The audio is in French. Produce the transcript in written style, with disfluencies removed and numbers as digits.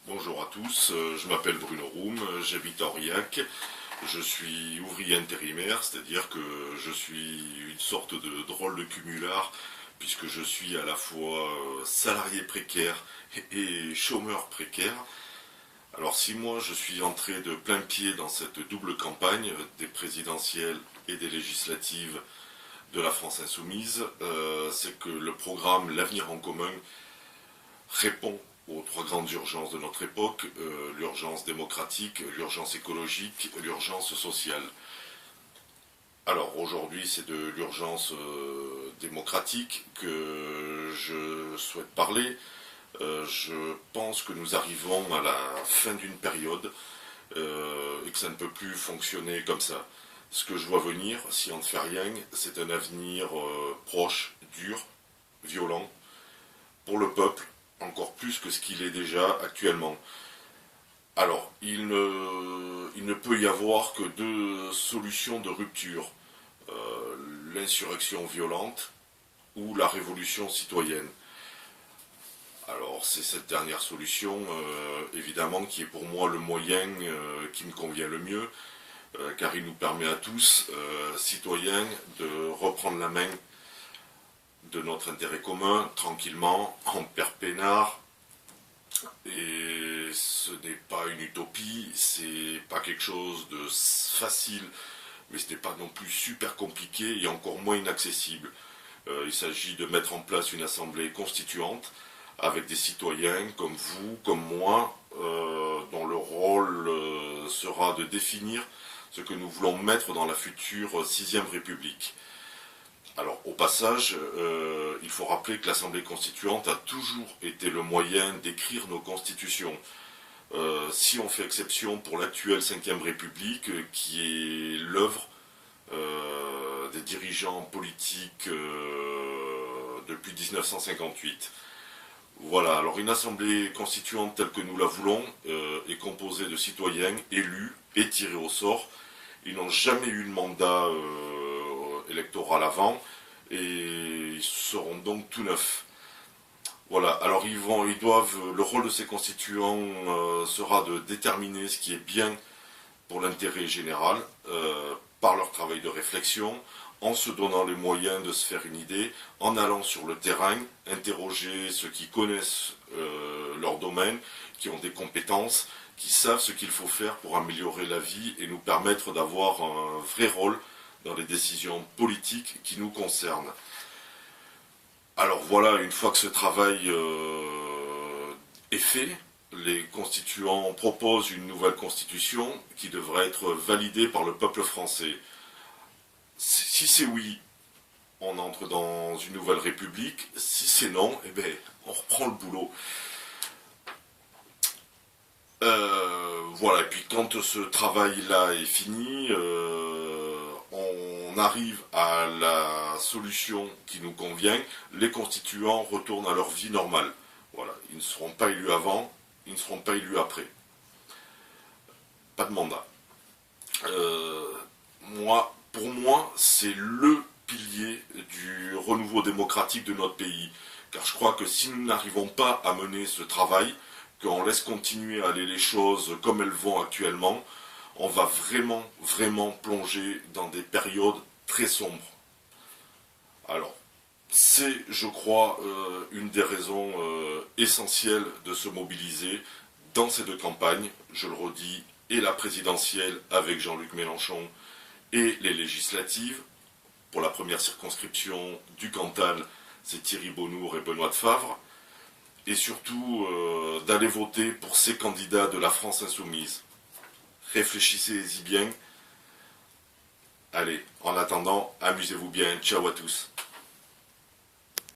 Bonjour à tous, je m'appelle Bruno Roum, j'habite à Aurillac, je suis ouvrier intérimaire, c'est-à-dire que je suis une sorte de drôle de cumulard, puisque je suis à la fois salarié précaire et chômeur précaire. Alors si moi je suis entré de plein pied dans cette double campagne des présidentielles et des législatives de la France insoumise, c'est que le programme L'Avenir en commun répond aux trois grandes urgences de notre époque, l'urgence démocratique, l'urgence écologique, l'urgence sociale. Alors aujourd'hui c'est de l'urgence démocratique que je souhaite parler. Je pense que nous arrivons à la fin d'une période et que ça ne peut plus fonctionner comme ça. Ce que je vois venir, si on ne fait rien, c'est un avenir proche, dur, violent, pour le peuple, encore plus que ce qu'il est déjà actuellement. Alors, il ne peut y avoir que deux solutions de rupture. L'insurrection violente ou la révolution citoyenne. Alors, c'est cette dernière solution, évidemment, qui est pour moi le moyen qui me convient le mieux, car il nous permet à tous, citoyens, de reprendre la main de notre intérêt commun, tranquillement, en père peinard. Et ce n'est pas une utopie, c'est pas quelque chose de facile, mais ce n'est pas non plus super compliqué et encore moins inaccessible. Il s'agit de mettre en place une assemblée constituante avec des citoyens comme vous, comme moi, dont le rôle sera de définir ce que nous voulons mettre dans la future 6e République. Alors, au passage, il faut rappeler que l'Assemblée constituante a toujours été le moyen d'écrire nos constitutions. Si on fait exception pour l'actuelle 5e République, qui est l'œuvre des dirigeants politiques depuis 1958. Voilà, alors une Assemblée constituante telle que nous la voulons est composée de citoyens élus et tirés au sort. Ils n'ont jamais eu de mandat électoral avant et ils seront donc tout neufs. Voilà, alors le rôle de ces constituants sera de déterminer ce qui est bien pour l'intérêt général par leur travail de réflexion, en se donnant les moyens de se faire une idée, en allant sur le terrain, interroger ceux qui connaissent leur domaine, qui ont des compétences, qui savent ce qu'il faut faire pour améliorer la vie et nous permettre d'avoir un vrai rôle dans les décisions politiques qui nous concernent. Alors voilà, une fois que ce travail est fait, les constituants proposent une nouvelle constitution qui devrait être validée par le peuple français. Si c'est oui, on entre dans une nouvelle république. Si c'est non, eh bien, on reprend le boulot. Voilà, et puis quand ce travail-là est fini, on arrive à la solution qui nous convient. Les constituants retournent à leur vie normale. Voilà, ils ne seront pas élus avant, ils ne seront pas élus après. Pas de mandat. Pour moi, c'est le pilier du renouveau démocratique de notre pays. Car je crois que si nous n'arrivons pas à mener ce travail, qu'on laisse continuer à aller les choses comme elles vont actuellement, on va vraiment plonger dans des périodes très sombres. Alors, c'est, je crois, une des raisons essentielles de se mobiliser dans ces deux campagnes, je le redis, et la présidentielle avec Jean-Luc Mélenchon, et les législatives. Pour la première circonscription du Cantal, c'est Thierry Bonnour et Benoît de Favre. Et surtout, d'aller voter pour ces candidats de la France insoumise. Réfléchissez-y bien. Allez, en attendant, amusez-vous bien. Ciao à tous.